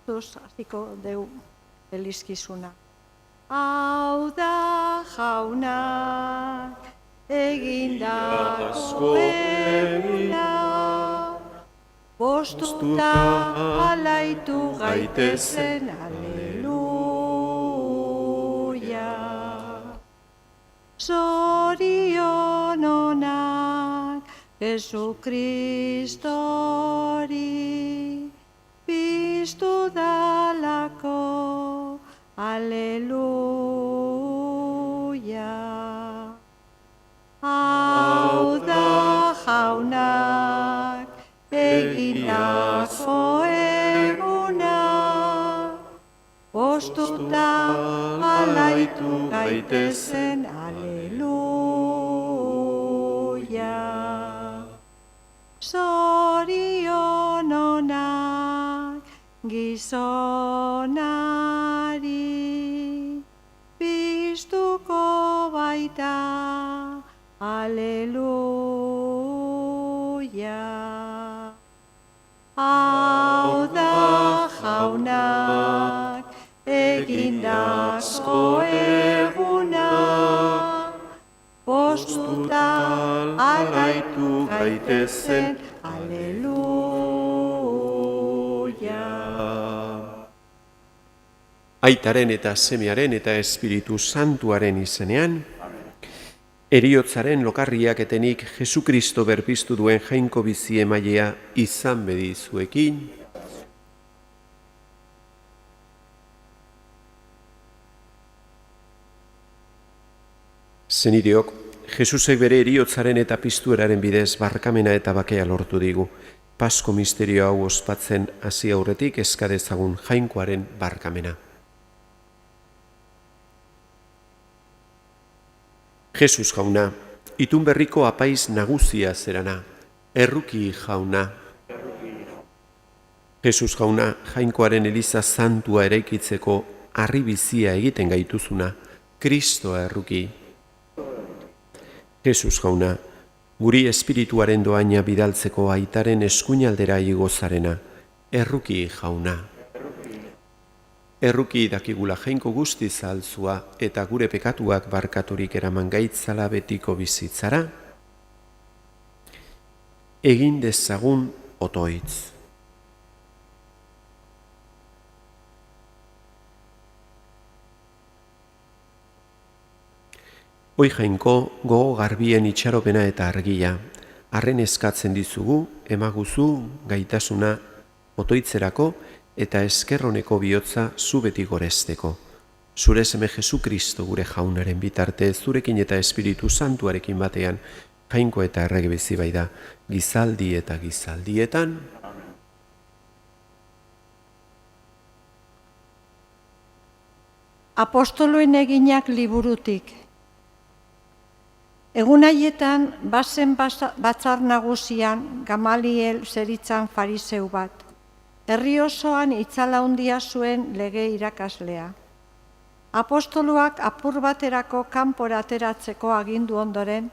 hasiko deu elizkizuna. Hau da jaunak egindako eguna, bostuta alaitu gaitezen, aleluia. Zorion onak Jesu Kristori, piztu dalako, aleluia. Hau da jaunak egindako eguna, bostuta alaitu gaitezen, aleluia. Zorion onak gizonari, piztuko baita, aleluia. Hau da jaunak egindako eguna, bostuta alaitu gaitezen, aleluia. Aitaren eta Semearen eta Espiritu Santuaren izenean, heriotzaren lokarriak etenik Jesukristo berpiztu duen jainko bizi emailea izan bedi zuekin. Zenideok, Jesusek bere heriotzaren eta piztueraren bidez barkamena eta bakea lortu digu. Pasko misterio hau ospatzen hasi aurretik eska dezagun jainkoaren barkamena. Jesus jauna, itun berriko apaiz nagusia zerana, erruki jauna. Jesus jauna, jainkoaren eliza santua eraikitzeko harri bizia egiten gaituzuna, Kristoa erruki. Jesus jauna, guri espirituaren doaina bidaltzeko aitaren eskuinaldera igozarena, erruki jauna. Erruki dakigula jainko guztiz altzua eta gure pekatuak barkaturik eraman gaitzala betiko bizitzara, egin dezagun otoitz. Hoi jainko, gogo garbien itxaropena eta argia, arren eskatzen dizugu, emaguzu, gaitasuna, otoitzerako, eta eskerroneko bihotza zu beti goresteko. Zure seme Jesu Kristo gure jaunaren bitarte, zurekin eta Espiritu Santuarekin batean, jainko eta errege bizi baida, gizaldi eta gizaldietan. Apostoloen eginak liburutik. Egun haietan, bazen batzar nagusian Gamaliel zeritzan fariseu bat. Herri osoan itzala handia zuen lege irakaslea. Apostoluak apur baterako kanpora ateratzeko agindu ondoren,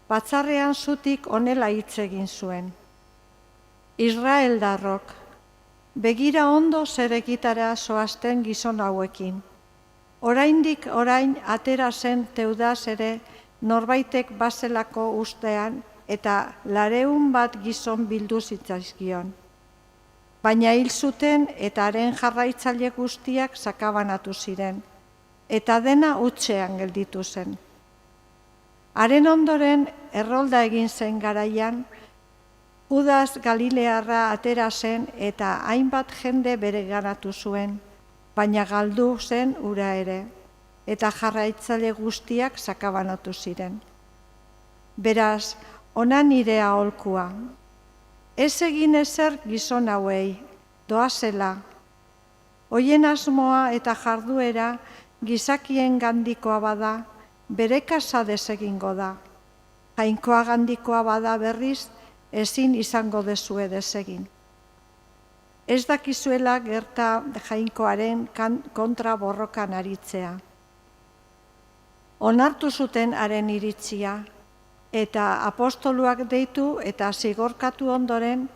batzarrean zutik honela hitz egin zuen. Israeldarrok, begira ondo zer egitara zoazten gizon hauekin. Oraindik orain atera zen Teudaz ere norbaitek bazelako ustean eta 200 bat gizon bildu zitzaizkion. Baina hil zuten eta haren jarraitzaile guztiak sakabanatu ziren, eta dena hutsean gelditu zen. Haren ondoren errolda egin zen garaian, Judas Galilearra atera zen eta hainbat jende bereganatu zuen, baina galdu zen hura ere, eta jarraitzaile guztiak sakabanatu ziren. Beraz, ona nire aholkua. Ez egin ezer gizon hauei, doazela. Hoien asmoa eta jarduera gizakien gandikoa bada, bere kasa desegingo da. Jainkoa gandikoa bada berriz, ezin izango dezue desegin. Ez dakizuela gerta jainkoaren kontra borrokan aritzea. Onartu zuten haren iritzia, eta apostoluak deitu eta zigorkatu ondoren,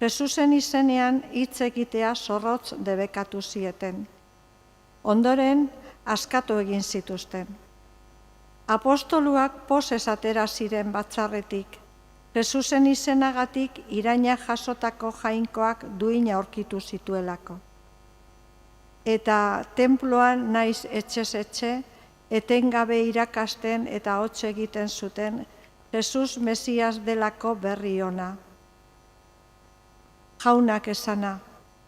Jesusen izenean hitz egitea zorrotz debekatu zieten. Ondoren, askatu egin zituzten. Apostoluak pozez atera ziren batzarretik. Jesusen izenagatik iraina jasotako jainkoak duina aurkitu zituelako. Eta tenpluan naiz etxez etxe, etengabe irakasten eta hots egiten zuten Jesus Mesias delako berri ona. Jaunak esana.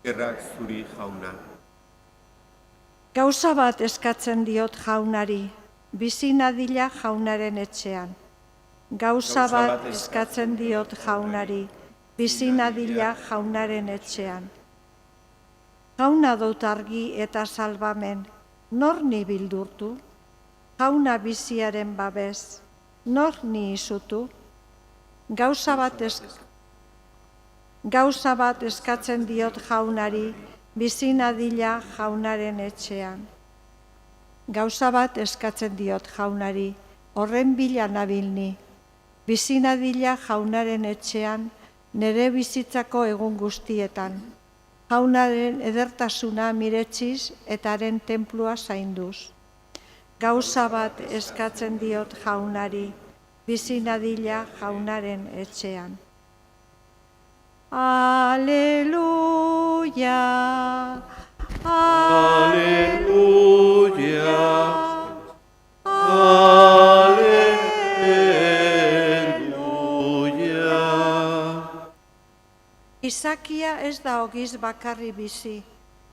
Eskerrak zuri, jauna. Gauza bat eskatzen diot jaunari, bizi nadila jaunaren etxean. Gauza bat eskatzen diot jaunari, bizi nadila jaunaren etxean. Jauna dut argi eta salbamen, nor ni bildurtu? Jauna biziaren babes, nor ni izutu? Gauza bat eskatzen diot jaunari, bizi nadila jaunaren etxean. Gauza bat eskatzen diot jaunari, horren bila nabilni. Bizi nadila jaunaren etxean, nere bizitzako egun guztietan. Jaunaren edertasuna miretziz eta haren tenplua zainduz. Gauza bat eskatzen diot jaunari, bizi nadila jaunaren etxean. Aleluia, Aleluia, Izakia ez da ogiz bakarri bizi,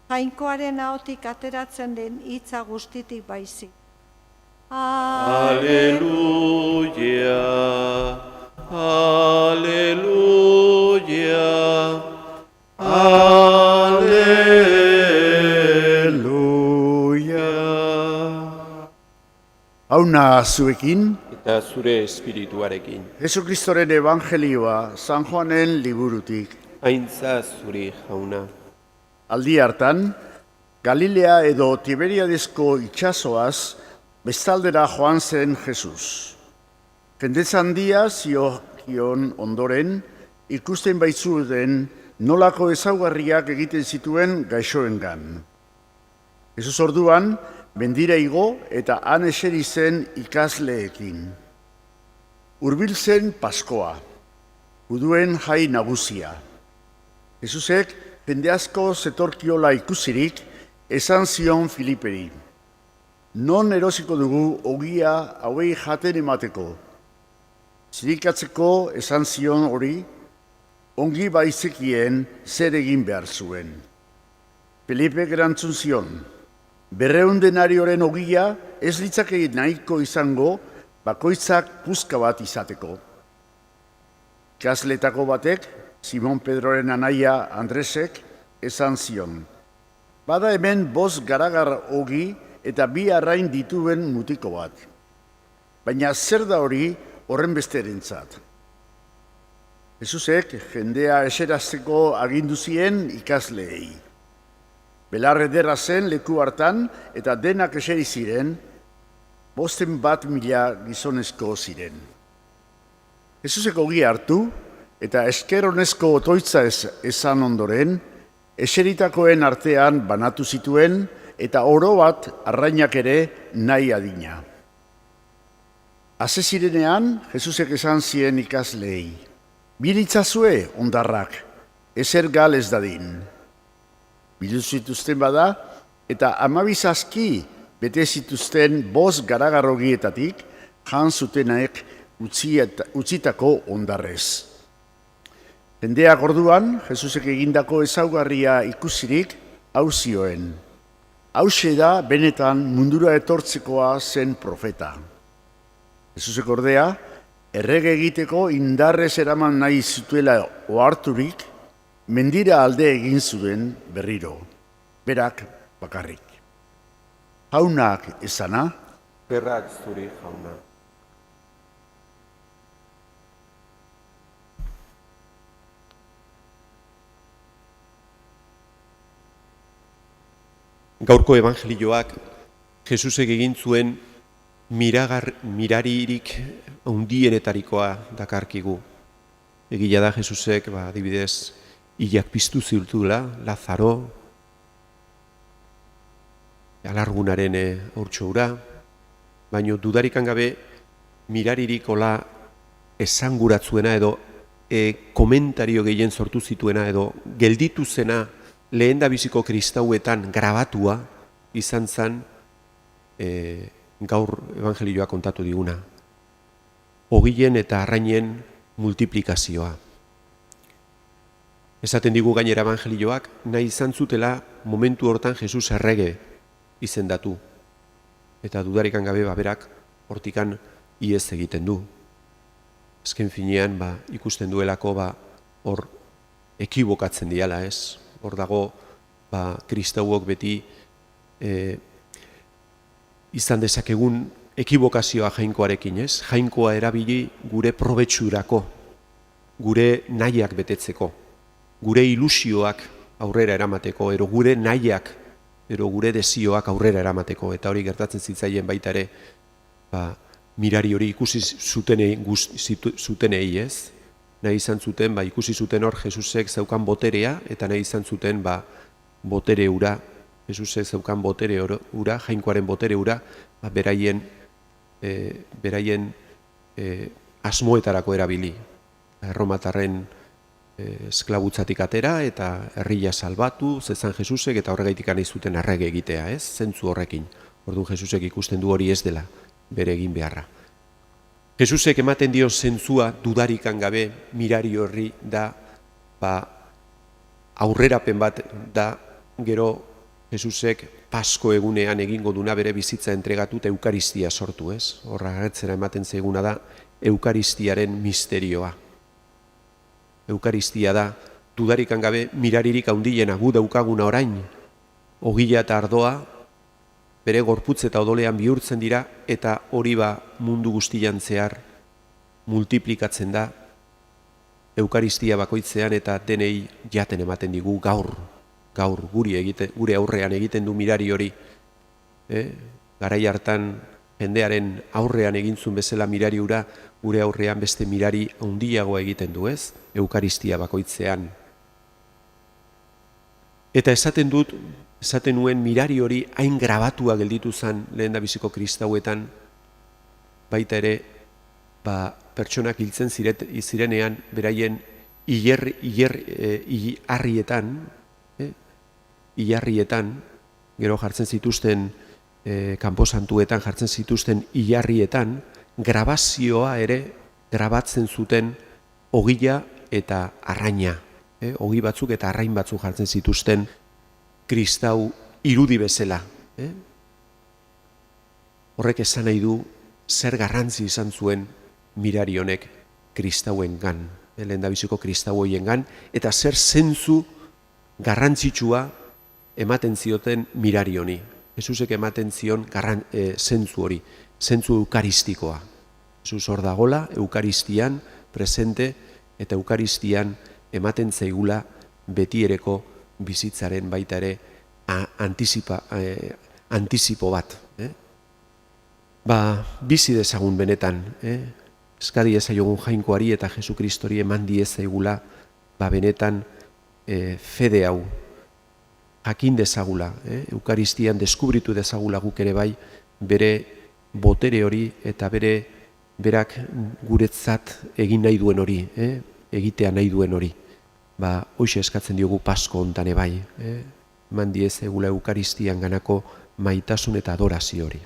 jainkoaren ahotik ateratzen den hitza guztitik baizik. Aleluia, Aleluia, Aleluia. Hauna zuekin, Eta zure espirituarekin, Jesukristoren evangelioa San Juanen liburutik. aintza zuri, jauna. Aldi hartan, Galilea edo Tiberiadesko itsasoaz bestaldera joan zen Jesus. Jendez handia ziokion ondoren, ikusten baitzuten nolako ezaugarriak egiten zituen gaixoengan. Jesus orduan, mendira igo eta han eseri zen ikasleekin. Hurbil zen Paskoa, juduen jai nagusia. Jesusek jende asko zetorkiola ikusirik, esan zion Filiperi. Non erosiko dugu ogia hauei jaten emateko? Zirikatzeko esan zion hori, ongi baizekien zer egin behar zuen. Filipek erantzun zion, 200 denarioren ogia ez litzake nahiko izango bakoitzak puska bat izateko. Ikasletako batek, Simon Pedroren anaia Andresek, esan zion. Bada hemen 5 garagar ogi eta 2 arrain dituen mutiko bat. Baina zer da hori horren besterentzat? Jesusek jendea eserazteko agindu zien ikasleei. Belar ederra zen leku hartan eta denak eseri ziren, 500.000 gizonezko ziren. Jesusek ogia hartu eta esker honezko otoitza esan ondoren, eseritakoen artean banatu zituen eta oro bat arrainak ere nahi adina. Haze zirenean, Jesusek esan zien ikasleei, bilitzazue ondarrak, ezer gal ez dadin. Bildu zituzten bada, eta 12 zazki bete zituzten 5 garagarrogietatik jan zutenak utzitako ondarrez. Jendeak orduan, Jesusek egindako ezaugarria ikusirik, hau zioen. Hauxe da benetan mundura etortzekoa zen profeta. Jesusek ordea, errege egiteko indarrez eraman nahi zituela oharturik, mendira alde egin zuen berriro, berak bakarrik. Jaunak esana, Eskerrak zuri, jauna. Gaurko evangelioak Jesusek egin zuen miraririk handienetarikoa dakarkigu. Egia da Jesusek, adibidez, hilak piztu zirtula, Lazaro, alargunaren haurtxoura, baina dudarikan gabe miraririk hola esanguratzuena edo komentario gehien sortu zituena edo gelditu zena lehendabiziko kristauetan grabatua izan zen gaur evangelioa kontatu diguna. Ogilen eta arrainen multiplikazioa. Esaten digu gainera evangelioak, nahi izan zutela momentu hortan Jesus errege izendatu. Eta dudarikan gabe berak hortikan iez egiten du. Azken finean ikusten duelako hor ekibokatzen diala, ez? Hor dago kristauok beti izan dezakegun ekibokazioa jainkoarekin, ez? Jainkoa erabili gure probetxurako, gure nahiak betetzeko, gure ilusioak aurrera eramateko, ero gure nahiak, ero gure desioak aurrera eramateko, eta hori gertatzen zitzaien baita ere, mirari hori ikusi zutenei, ez? Nahi izan zuten, ikusi zuten hor Jesusek zeukan boterea, eta nahi izan zuten botere ura, Jesusek zeukan botere ura, jainkoaren botere ura, beraien asmoetarako erabili. Erromatarren esklabutzatik atera eta herria salbatu, zezan Jesusek eta horregaitik nahi zuten errege egitea, ez? Zentzu horrekin. Orduan Jesusek ikusten du hori ez dela bere egin beharra. Jesusek ematen dio zentzua dudarikan gabe mirari horri da aurrerapen bat da gero Jesusek Pasko egunean egingo duna bere bizitza entregatu eta eukaristia sortu, ez? Horra agertzera ematen zeguna da eukaristiaren misterioa. Eukaristia da dudarikan gabe miraririk handiena gu daukaguna orain, ogila eta ardoa bere gorputz eta odolean bihurtzen dira eta hori mundu guztian zehar multiplikatzen da eukaristia bakoitzean eta denei jaten ematen digu gaur gure aurrean egiten du mirari hori. Garai hartan jendearen aurrean egintzun bezala mirari hura gure aurrean beste mirari handiagoa egiten du, ez? Eukaristia bakoitzean. Eta esaten nuen mirari hori hain grabatua gelditu zen lehendabiziko kristauetan, baita ere, pertsonak hiltzen zirenean, beraien ilarrietan, gero jartzen zituzten, kanposantuetan jartzen zituzten ilarrietan, grabazioa ere grabatzen zuten ogila eta arraina. Ogi batzuk eta arrain batzuk jartzen zituzten kristau irudi bezala. Horrek esan nahi du zer garrantzi izan zuen mirari honek kristauengan, lehendabiziko kristau hoiengan, eta zer zentzu garrantzitsua ematen zioten mirari honi. Jesusek ematen zion zentzu hori, zentzu eukaristikoa. Jesus hor dagola, eukaristian presente eta eukaristian ematen zaigula betiereko bizitzaren baita ere antizipo bat. Bizi dezagun benetan, eskadi ezaiogun jainkoari eta Jesukristori eman diezaigula benetan fede hau, jakin dezagula, eukaristian deskubritu dezagula guk ere bai, bere botere hori eta berak guretzat egin nahi duen hori, egitea nahi duen hori. Hoxe eskatzen diogu Pasko hontan bai, eman diezagula eukaristian ganako maitasun eta adorazio hori.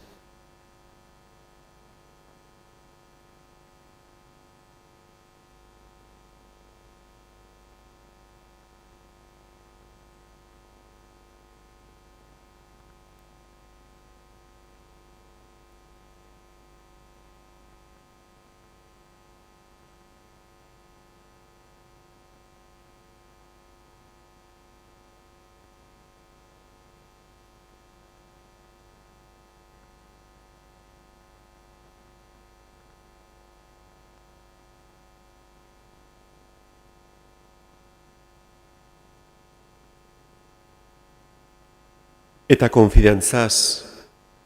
Eta konfidantzaz,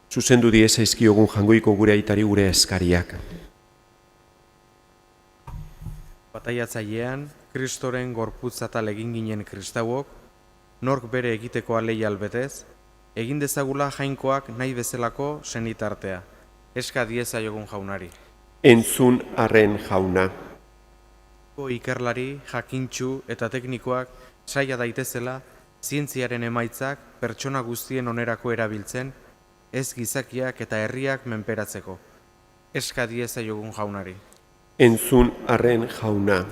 zuzendu diezaizkiogun jangoiko gure aitari gure eskariak. Bataiatzailean, Kristoren gorputzatal egin ginen kristauok, nork bere egiteko aleia albetez, egin dezagula jainkoak nahi bezalako senitartea, eska diezaiogun jaunari. Entzun arren jauna. Ikerlari, jakintsu eta teknikoak saia daitezela zientziaren emaitzak pertsona guztien onerako erabiltzen, ez gizakiak eta herriak menperatzeko. Eska diezaiogun jaunari. Entzun arren jauna.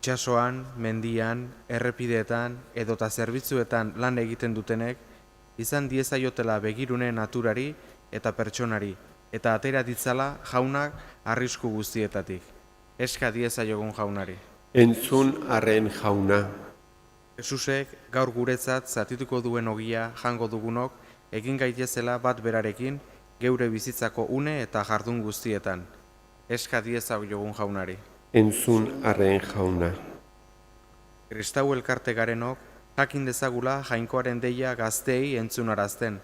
Itsasoan, mendian, errepideetan edota zerbitzuetan lan egiten dutenek, izan diezaiotela begirune naturari eta pertsonari, eta atera ditzala jaunak arrisku guztietatik. Eska diezaiogun jaunari. Entzun arren jauna. Jesusek gaur guretzat zatituko duen ogia jango dugunok, egin gaitezela bat berarekin, geure bizitzako une eta jardun guztietan. Eska diezaiogun jaunari. Entzun arren jauna. Kristau elkarte garenok, jakin dezagula jainkoaren deia gazteei entzunarazten,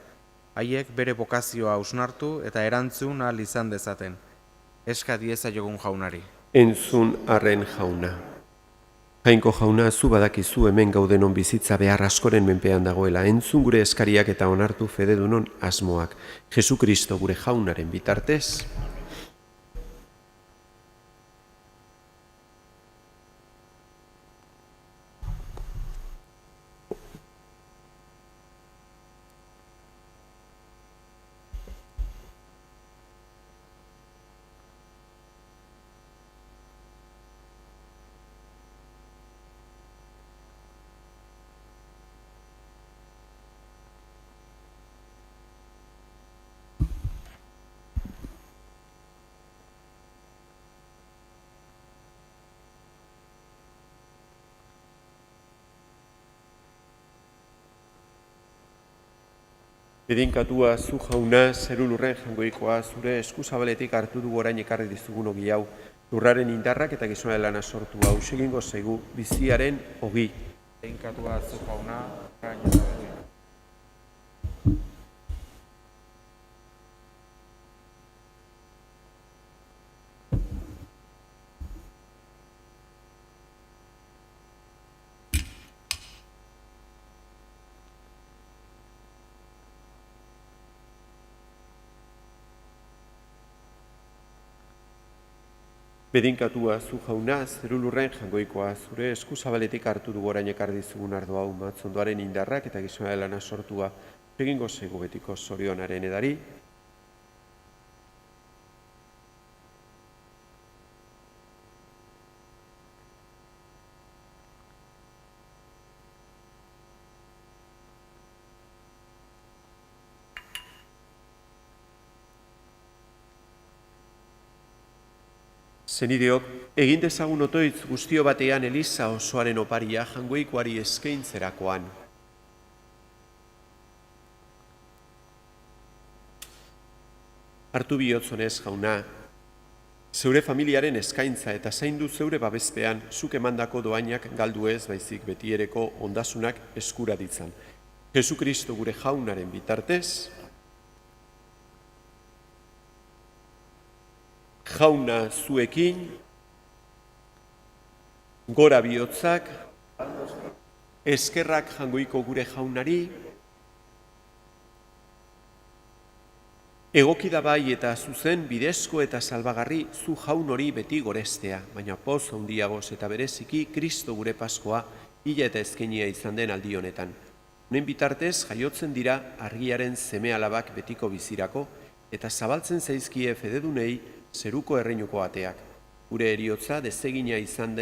haiek bere bokazioa hausnartu eta erantzun ahal izan dezaten. Eska diezaiogun jaunari. Entzun arren jauna. Jainko jauna, zu badakizu hemen gaudenon bizitza behar askoren menpean dagoela. Entzun gure eskariak eta onartu fededunon asmoak. Jesu Kristo gure jaunaren bitartez. Bedinkatua zu jauna, zeru lurren jangoikoa, zure eskuzabaletik hartu dugu orain ekarri dizugun ogi hau. Lurraren indarrak eta gizona lana sortu hau, segingo zaigu biziaren ogi. Bedinkatua zu jauna, orain ekarri. Bedinkatua zu jauna, zeru lurren jangoikoa, zure eskuzabaletik hartu dugu orain ekarri dizugun ardo hau, matzondoaren indarrak eta gizona lana sortua, egingo zaigu betiko zorionaren edari. Zenideok, egin dezagun otoitz guztio batean Eliza osoaren oparia jangoikoari eskaintzerakoan. Hartu bihotzonez jauna, zeure familiaren eskaintza eta zaindu zeure babespean zuk emandako doainak galdu ez baizik betiereko ondasunak eskura ditzan. Jesu Kristo gure jaunaren bitartez, jauna zuekin, gora bihotzak, eskerrak jangoiko gure jaunari, egoki da bai eta zuzen bidezko eta salbagarri zu jaun hori beti gorestea, baina poz handiagoz eta bereziki Kristo gure Paskoa hila eta ezkenia izan den aldi honetan. Honen bitartez jaiotzen dira argiaren seme alabak betiko bizirako eta zabaltzen zaizkie fededunei zeruko erreinuko ateak. Gure eriotza desegina izan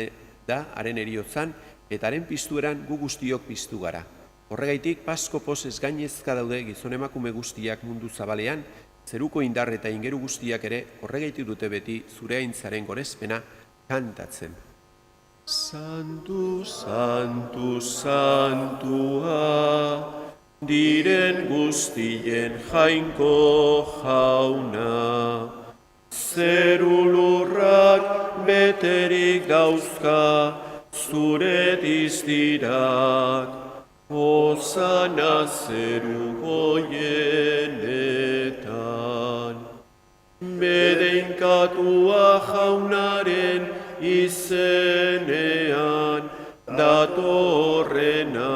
da haren eriotzan eta haren piztueran gu guztiok piztu gara. Horregaitik Pasko pozez gainezka daude gizon emakume guztiak mundu zabalean, zeruko indar eta ingeru guztiak ere horregaitik dute beti zure aintzaren gorezpena kantatzen. Santu, santu, santua, diren guztien jainko jauna. Zeru lurrak beterik dauzka zure diztirak, Hosana zeru goienetan. Bedeinkatua jaunaren izenean datorrena,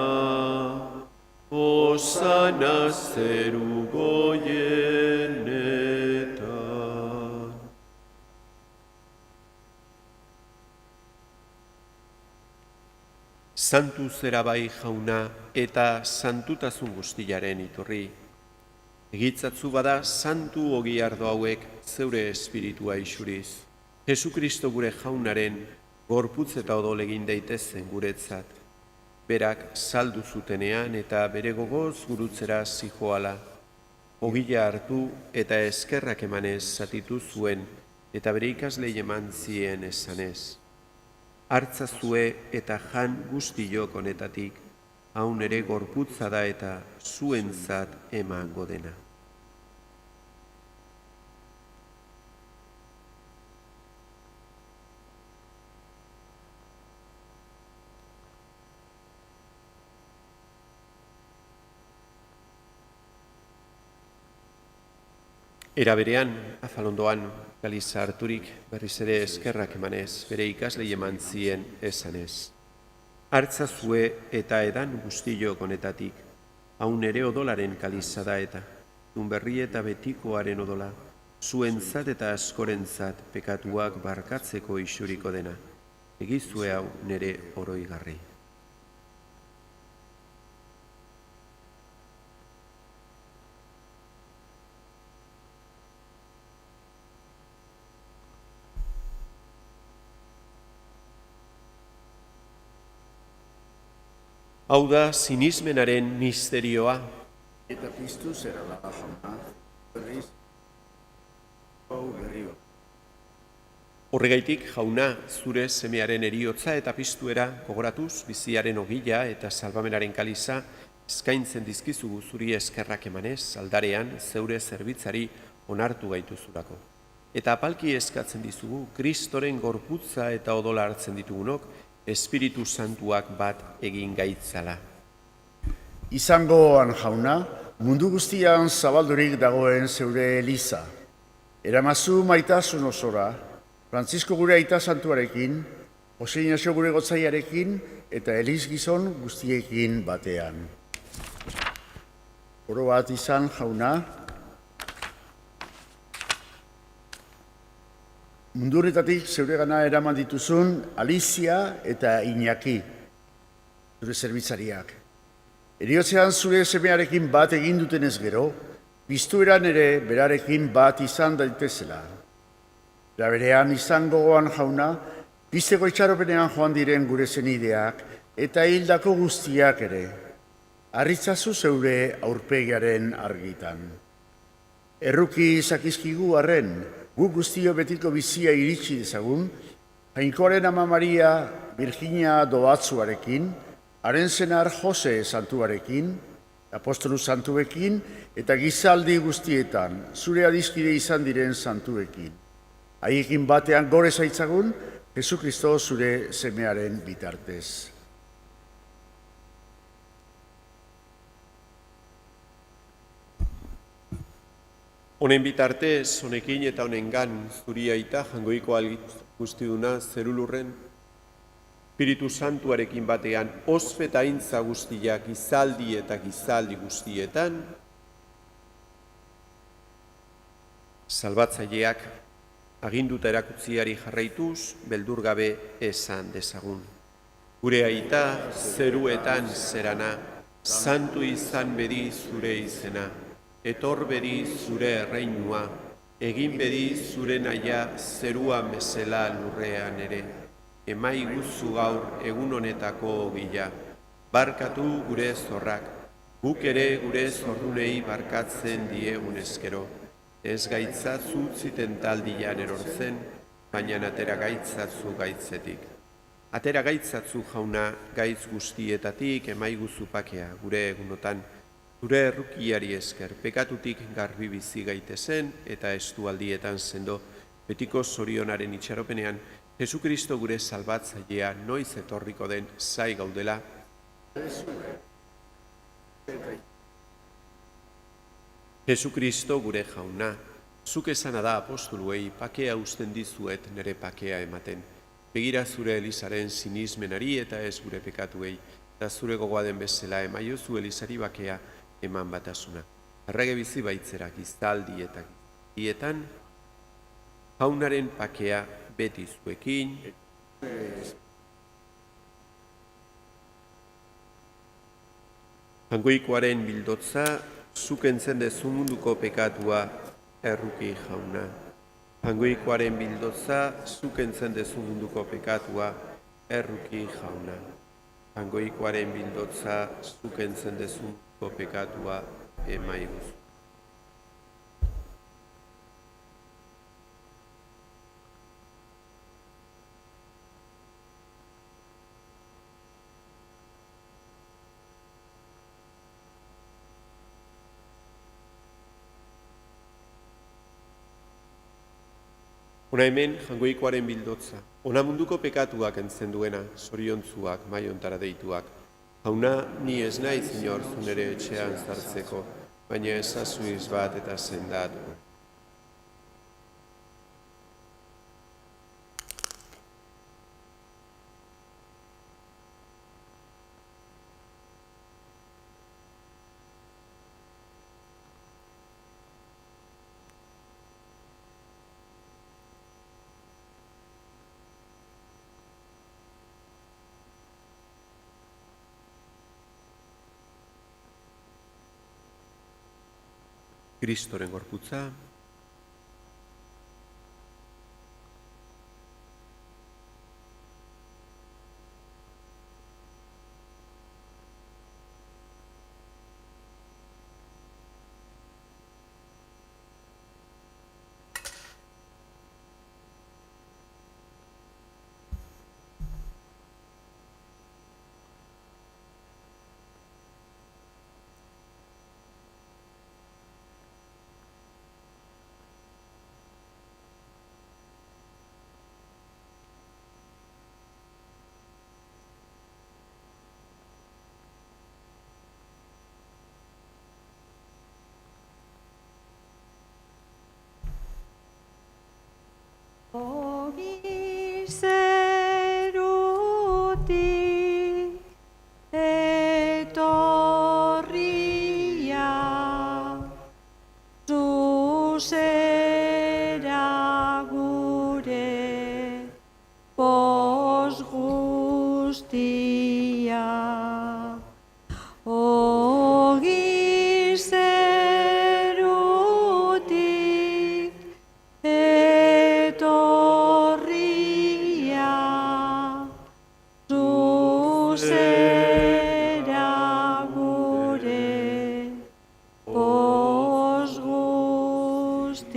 Osana zeru goienetan. Santu zera bai jauna eta santutasun guztiaren iturri. Egitzatzu bada santu ogiardo hauek zeure espiritua isuriz. Jesukristo gure jaunaren gorputz eta odol egin daitezen guretzat. Berak saldu zutenean eta bere gogoz gurutzera zijoala. Ogia hartu eta eskerrak emanez zatitu zuen eta bere ikaslei eman zien esanez. Hartzazue eta jan guztiok honetatik, haun ere gorputza da eta zuentzat emango dena. Era berean, afalondoan, galiza harturik berriz ere eskerrak emanez, bere ikaslei eman zien esanez. Hartzazue eta edan guztiok honetatik, haun ere odolaren kaliza da eta, berri eta betikoaren odola, zuentzat eta askorentzat pekatuak barkatzeko isuriko dena. Egizue hau nere oroigarri. Hau da sinismenaren misterioa. Eta piztu zerala jauna, berriz, hau berrio. Horregaitik, jauna, zure semearen eriotza eta piztuera gogoratuz, biziaren ogila eta salbamenaren kaliza, eskaintzen dizkizugu zuri eskerrak emanez, aldarean zeure zerbitzari onartu gaituzurako. Eta apalki eskatzen dizugu, Kristoren gorputza eta odola hartzen ditugunok, Espiritu Santuak bat egin gaitzala. Izangoan jauna, mundu guztian zabaldurik dagoen zeure eliza. Eramazu maitasun osora, Frantzisko gure aita santuarekin, Jose Ignacio gure gotzaiarekin eta eliz gizon guztiekin batean. Oro bat izan jauna, mundu honetatik zeure gana eraman dituzun Alicia eta Iñaki, zure zerbitzariak. Eriotzean zure semearekin bat egin dutenez gero, piztueran ere berarekin bat izan daitezela. Era berean izangoan jauna, pizteko itxaropenean joan diren gure zenideak eta hildako guztiak ere. Harritzazu zeure aurpegiaren argitan. Erruki zakizkigu arren, gu guztio betiko bizia iritsi dezagun, Jainkoaren ama Maria Virginia Doatzuarekin, haren senar Jose Santuarekin, apostolu santuekin eta gizaldi guztietan, zure adiskide izan diren santuekin. Haiekin batean gore zaitzagun, Jesukristo zure semearen bitartez. Honen bitartez, honekin eta honengan zuri aita jangoiko guztiduna zerulurren, Espiritu Santuarekin batean ospe eta aintza guztiak gizaldi eta gizaldi guztietan, salbatzaileak aginduta erakutziari jarraituz, beldurgabe esan dezagun. Gure aita zeruetan zerana, santu izan bedi zure izena, etor bedi zure erreinua, egin bedi zure naia zeruan bezala lurrean ere. Emai guzu gaur egun honetako ogila, barkatu gure zorrak, guk ere gure zordunei barkatzen diegun eskero. Ez gaitzatzu ziten taldian erortzen, baina atera gaitzatzu gaitzetik. Atera gaitzatzu jauna gaitz guztietatik emai guzu pakea gure egunotan, zure errukiari esker, pekatutik garbi bizi gaitezen eta estualdietan sendo, betiko zorionaren itxaropenean, Jesukristo gure salbatzailea noiz etorriko den zai gaudela. Jesukristo gure jauna, zuk esana da apostoluei pakea usten dizuet nere pakea ematen. Begira zure Elizaren sinismenari eta ez gure pekatuei, eta zure gogoa den bezala emaiozu Elizari bakea eman batasuna. Errege bizi baitzerak gizaldi eta gizaldietan, jaunaren pakea beti zuekin. Jaungoikoaren bildotza, zuk entzen dezu munduko pekatua, erruki jauna. Jaungoikoaren bildotza, zuk entzen dezu munduko pekatua, erruki jauna. Jaungoikoaren bildotza, zuk entzen dezu munduko pekatua, emaiguz. Ona hemen, Jaungoikoaren bildotza. Ona munduko pekatuak entzen duena, zoriontzuak, maiontara deituak. Jauna, ni ez naiz inor zunere etxean zartzeko, baina ezazuiz bat eta sendatu. Kristoren gorputza, Ogi zerutik etorria, zuzera gure pos guztia. Ogi zerutik etorria, zuzera gure pos guztia.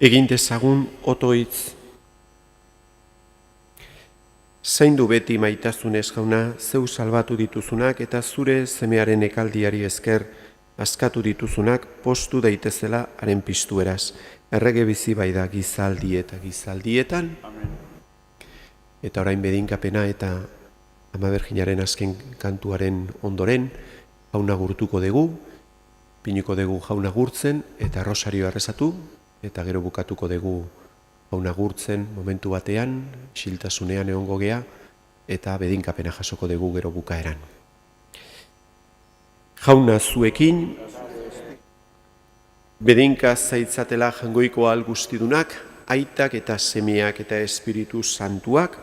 Egin dezagun otoitz. Zaindu beti maitasunez jauna, zeu salbatu dituzunak eta zure semearen ekaldiari esker askatu dituzunak postu daitezela haren piztueraz. Errege bizi bai da gizaldi eta gizaldietan. Eta orain bedinkapena eta Ama Berjinaren azken kantuaren ondoren jauna gurtuko dugu, pinuko dugu jauna gurtzen eta rosarioa errezatu, eta gero bukatuko dugu jauna gurtzen momentu batean, isiltasunean egongo gea, eta bedinkapena jasoko dugu gero bukaeran. Jauna zuekin, bedinka zaitzatela jangoiko ahal guztidunak, aitak eta semeak eta espiritu santuak,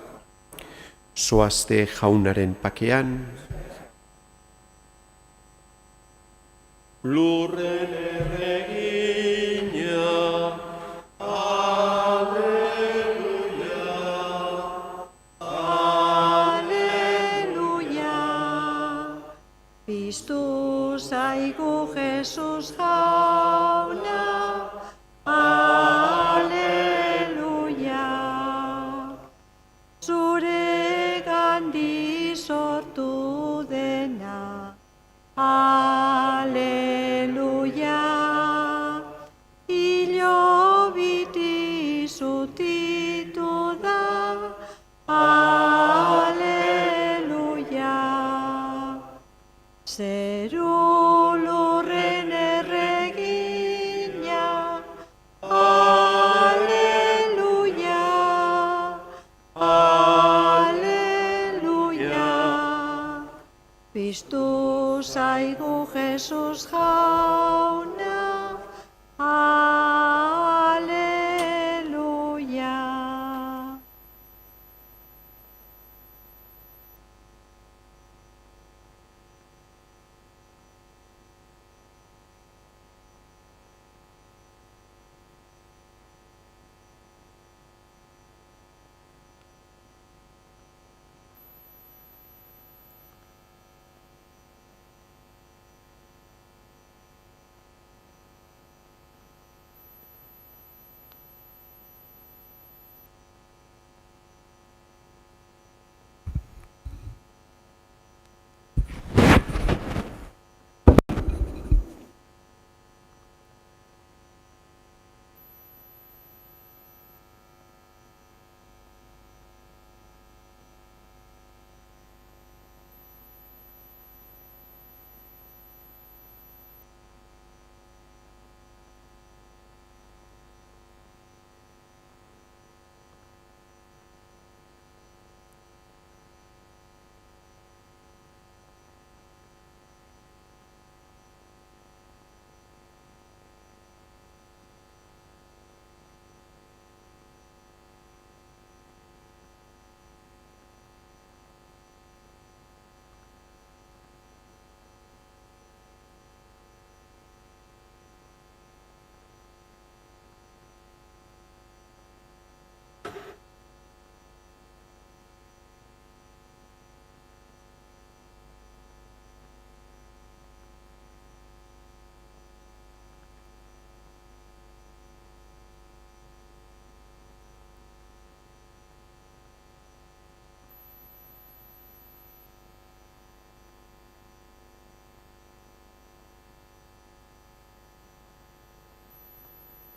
zoazte jaunaren pakean, lurren erregina, aleluia, aleluia. Piztu zaigu Jesus jauna, aleluia. Zure gandi sortu dena, aleluia. Ilobiti zutitu da, aleluia. Zeru lurren erregina, aleluia, aleluia. Piztu zaigu Jesus jauna, aleluia.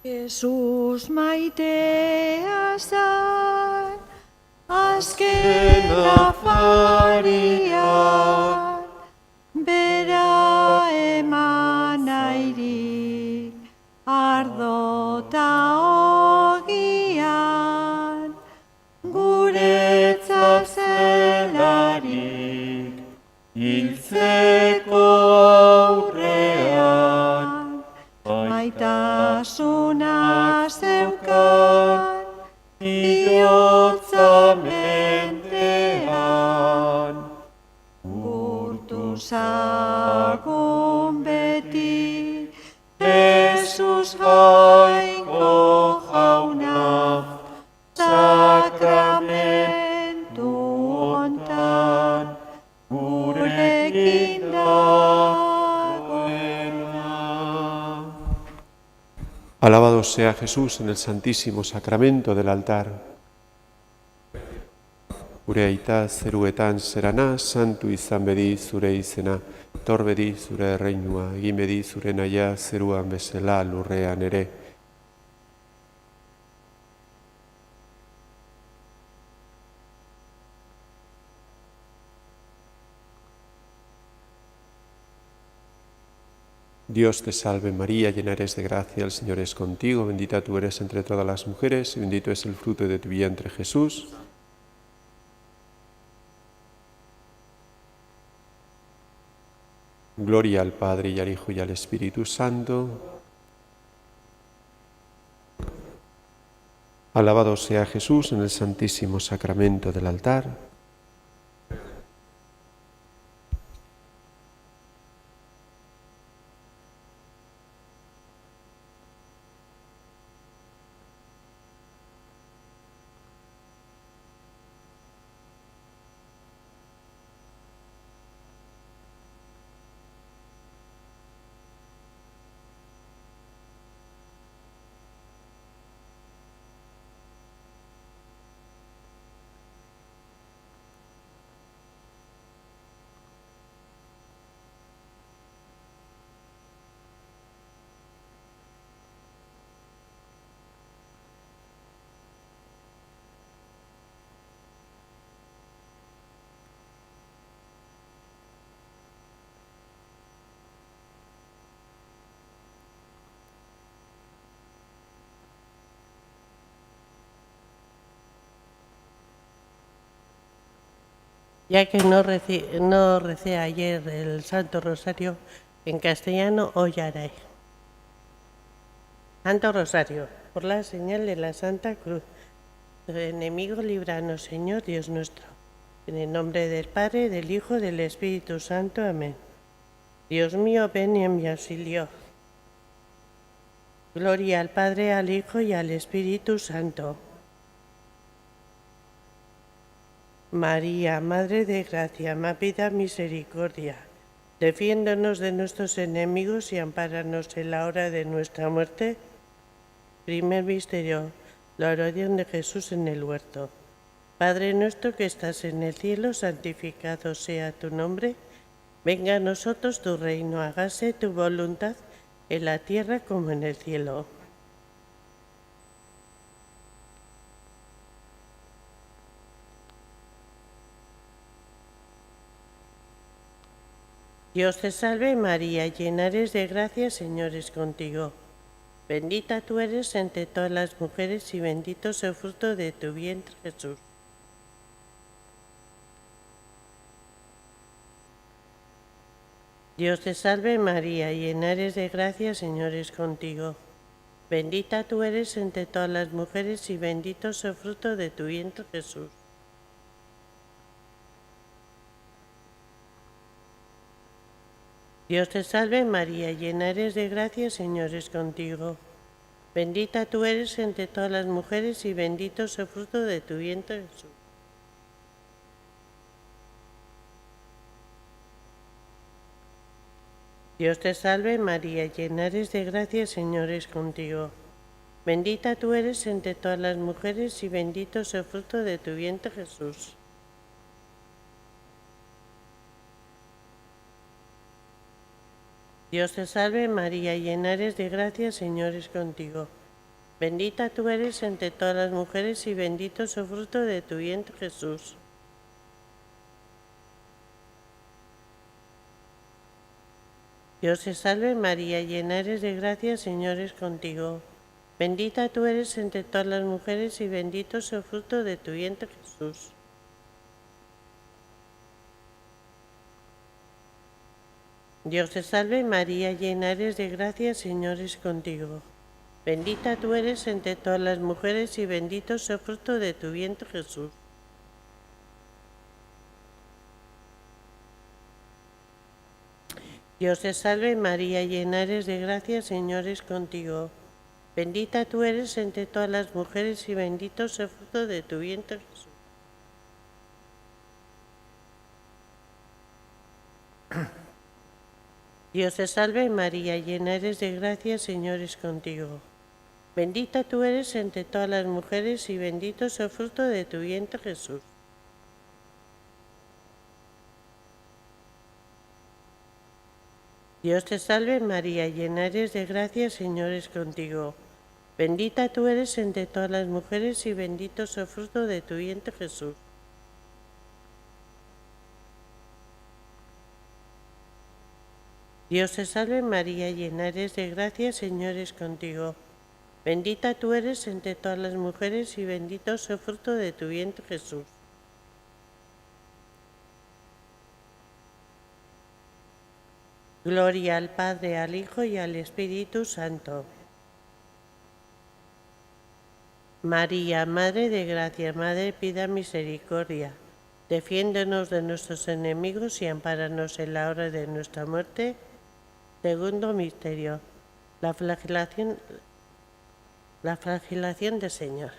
Jesus maitea zan, azken afarian, bera eman airik, ardota ogian, guretzat zelarik, hiltzeko aurrean, maitasuna zeukan, bihotza mentean, gurtu zagun beti, Jesus jainko jauna, sakramentu hontan, gurekin dagoena. Alabado sea Jesús en el santísimo sacramento del altar. Gure aita zeruetan zerana, santu izan bedi zure izena, etor bedi zure erreinua, egin bedi zure nahia zeruan bezala lurrean ere. Dios te salve María, llena eres de gracia, el Señor es contigo, bendita tú eres entre todas las mujeres y bendito es el fruto de tu vientre Jesús. Gloria al Padre y al Hijo y al Espíritu Santo. Alabado sea Jesús en el Santísimo Sacramento del altar. Ya que no recé ayer el Santo Rosario en castellano, hoy haré. Santo Rosario, por la señal de la Santa Cruz, del enemigo líbranos, Señor Dios nuestro. En el nombre del Padre, del Hijo, del Espíritu Santo. Amén. Dios mío, ven en mi auxilio. Gloria al Padre, al Hijo y al Espíritu Santo. María, Madre de Gracia, más vida, misericordia, defiéndonos de nuestros enemigos y ampáranos en la hora de nuestra muerte. Primer misterio, la oración de Jesús en el huerto. Padre nuestro que estás en el cielo, santificado sea tu nombre. Venga a nosotros tu reino, hágase tu voluntad en la tierra como en el cielo. Dios te salve María, llena eres de gracia, Señor es contigo. Bendita tú eres entre todas las mujeres y bendito es el fruto de tu vientre, Jesús. Dios te salve María, llena eres de gracia, Señor es contigo. Bendita tú eres entre todas las mujeres y bendito es el fruto de tu vientre, Jesús. Dios te salve María, llena eres de gracia, Señor es contigo. Bendita tú eres entre todas las mujeres y bendito es el fruto de tu vientre, Jesús. Dios te salve María, llena eres de gracia, Señor es contigo. Bendita tú eres entre todas las mujeres y bendito es el fruto de tu vientre, Jesús. Dios te salve María, llena eres de gracia, Señor es contigo. Bendita tú eres entre todas las mujeres y bendito es el fruto de tu vientre, Jesús. Dios te salve María, llena eres de gracia, Señor es contigo. Bendita tú eres entre todas las mujeres y bendito es el fruto de tu vientre, Jesús. Dios te salve María, llena eres de gracia, Señor es contigo. Bendita tú eres entre todas las mujeres y bendito es el fruto de tu vientre, Jesús. Dios te salve María, llena eres de gracia, Señor es contigo. Bendita tú eres entre todas las mujeres y bendito es el fruto de tu vientre, Jesús. Dios te salve María, llena eres de gracia, Señor es contigo. Bendita tú eres entre todas las mujeres y bendito es el fruto de tu vientre, Jesús. Dios te salve María, llena eres de gracia, Señor es contigo. Bendita tú eres entre todas las mujeres y bendito es el fruto de tu vientre, Jesús. Dios te salve María, llena eres de gracia, el Señor es contigo. Bendita tú eres entre todas las mujeres y bendito es el fruto de tu vientre Jesús. Gloria al Padre, al Hijo y al Espíritu Santo. María, Madre de Gracia, Madre, pida misericordia. Defiéndonos de nuestros enemigos y ampáranos en la hora de nuestra muerte. Segundo misterio, la flagelación del Señor.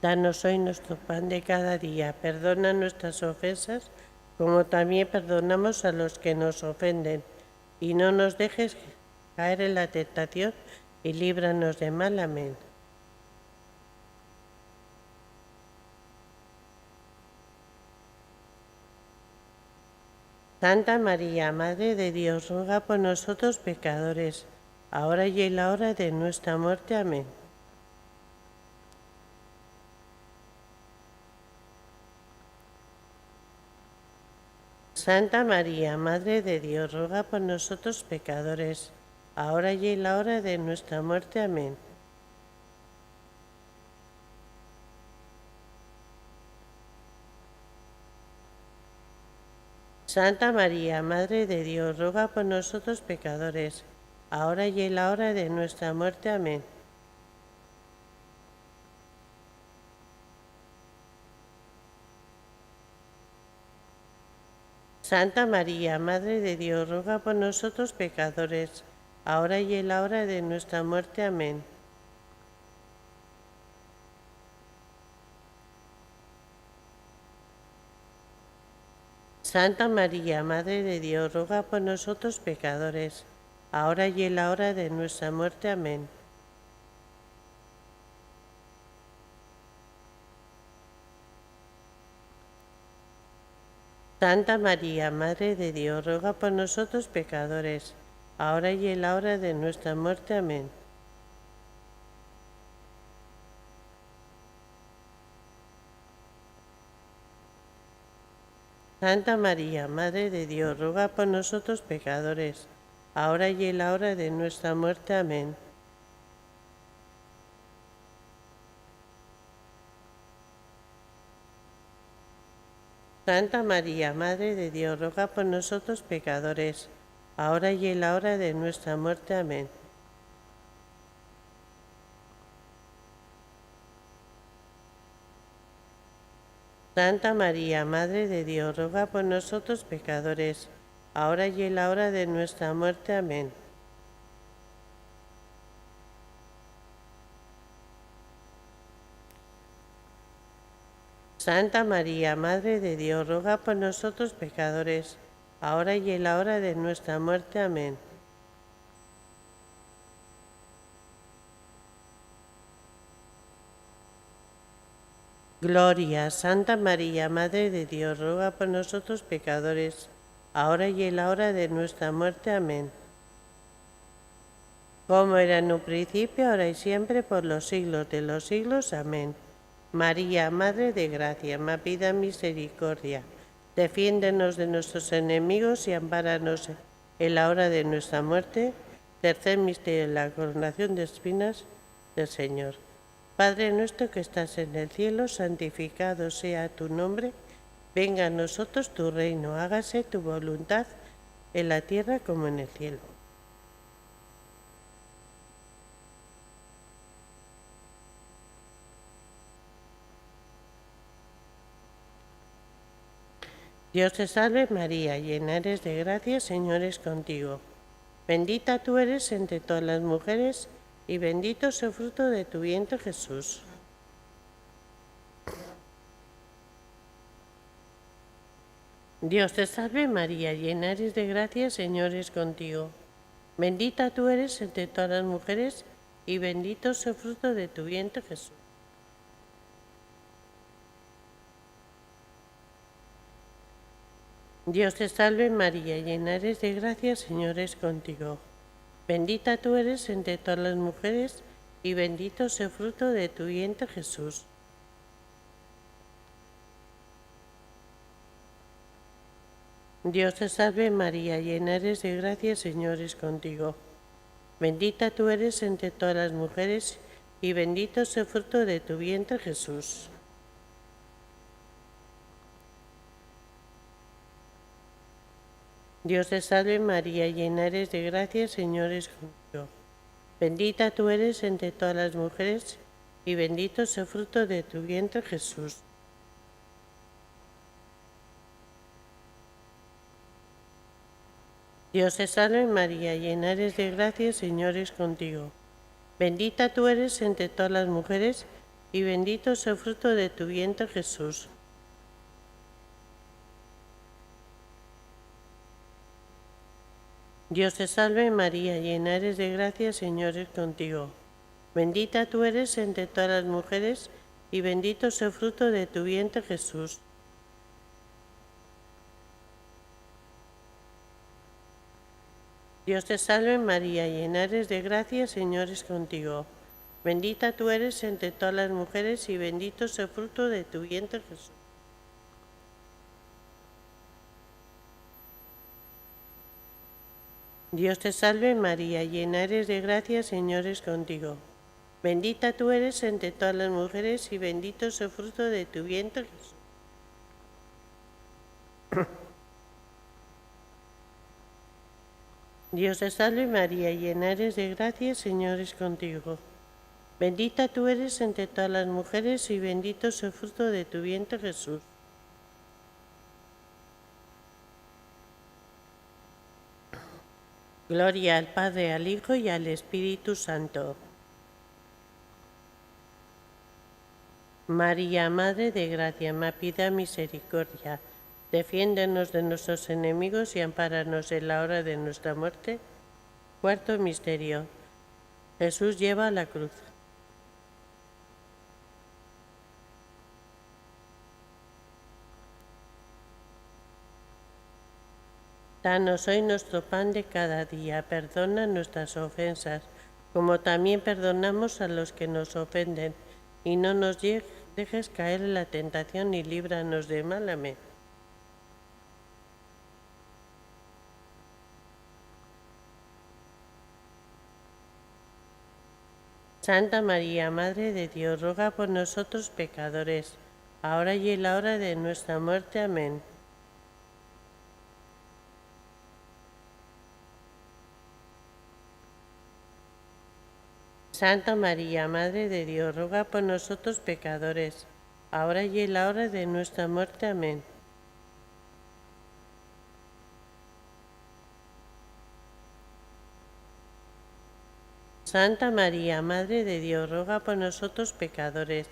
Danos hoy nuestro pan de cada día. Perdona nuestras ofensas, como también perdonamos a los que nos ofenden. Y no nos dejes caer en la tentación, y líbranos de mal. Amén. Santa María, Madre de Dios, ruega por nosotros pecadores, ahora y en la hora de nuestra muerte. Amén. Santa María, Madre de Dios, ruega por nosotros pecadores, ahora y en la hora de nuestra muerte. Amén. Santa María, Madre de Dios, ruega por nosotros pecadores, ahora y en la hora de nuestra muerte. Amén. Santa María, Madre de Dios, ruega por nosotros pecadores, ahora y en la hora de nuestra muerte. Amén. Santa María, Madre de Dios, ruega por nosotros pecadores, ahora y en la hora de nuestra muerte. Amén. Santa María, Madre de Dios, ruega por nosotros pecadores, ahora y en la hora de nuestra muerte. Amén. Santa María, Madre de Dios, ruega por nosotros pecadores, ahora y en la hora de nuestra muerte. Amén. Santa María, Madre de Dios, ruega por nosotros pecadores, ahora y en la hora de nuestra muerte. Amén. Santa María, Madre de Dios, ruega por nosotros pecadores, ahora y en la hora de nuestra muerte. Amén. Santa María, Madre de Dios, ruega por nosotros pecadores, ahora y en la hora de nuestra muerte. Amén. Gloria, Santa María, Madre de Dios, ruega por nosotros pecadores, ahora y en la hora de nuestra muerte. Amén. Como era en un principio, ahora y siempre, por los siglos de los siglos. Amén. María, Madre de Gracia, ma pida misericordia. Defiéndenos de nuestros enemigos y ampáranos en la hora de nuestra muerte. Tercer misterio, la coronación de espinas del Señor. Padre nuestro que estás en el cielo, santificado sea tu nombre. Venga a nosotros tu reino, hágase tu voluntad en la tierra como en el cielo. Dios te salve María, llena eres de gracia, el Señor es contigo. Bendita tú eres entre todas las mujeres y bendito es el fruto de tu vientre Jesús. Dios te salve María, llena eres de gracia, el Señor es contigo. Bendita tú eres entre todas las mujeres y bendito es el fruto de tu vientre Jesús. Dios te salve María, llena eres de gracia, el Señor es contigo. Bendita tú eres entre todas las mujeres y bendito es el fruto de tu vientre, Jesús. Dios te salve María, llena eres de gracia, el Señor es contigo. Bendita tú eres entre todas las mujeres, y bendito es el fruto de tu vientre, Jesús. Dios te salve María, llena eres de gracia, el Señor es contigo. Bendita tú eres entre todas las mujeres, y bendito es el fruto de tu vientre, Jesús. Dios te salve María, llena eres de gracia, el Señor es contigo. Bendita tú eres entre todas las mujeres, y bendito es el fruto de tu vientre, Jesús. Dios te salve María, llena eres de gracia, el Señor es contigo. Bendita tú eres entre todas las mujeres, y bendito es el fruto de tu vientre, Jesús. Dios te salve María, llena eres de gracia, el Señor es contigo. Bendita tú eres entre todas las mujeres, y bendito es el fruto de tu vientre, Jesús. Dios te salve María, llena eres de gracia, el Señor es contigo. Bendita tú eres entre todas las mujeres, y bendito es el fruto de tu vientre, Jesús. Dios te salve María, llena eres de gracia, el Señor es contigo. Bendita tú eres entre todas las mujeres, y bendito es el fruto de tu vientre, Jesús. Gloria al Padre, al Hijo y al Espíritu Santo. María, Madre de Gracia, ma pida misericordia. Defiéndenos de nuestros enemigos y ampáranos en la hora de nuestra muerte. Cuarto misterio. Jesús lleva la cruz. Danos hoy nuestro pan de cada día. Perdona nuestras ofensas, como también perdonamos a los que nos ofenden. Y no nos dejes caer en la tentación y líbranos del mal. Amén. Santa María, Madre de Dios, ruega por nosotros pecadores, ahora y en la hora de nuestra muerte. Amén. Santa María, Madre de Dios, ruega por nosotros pecadores, ahora y en la hora de nuestra muerte. Amén. Santa María, Madre de Dios, ruega por nosotros pecadores,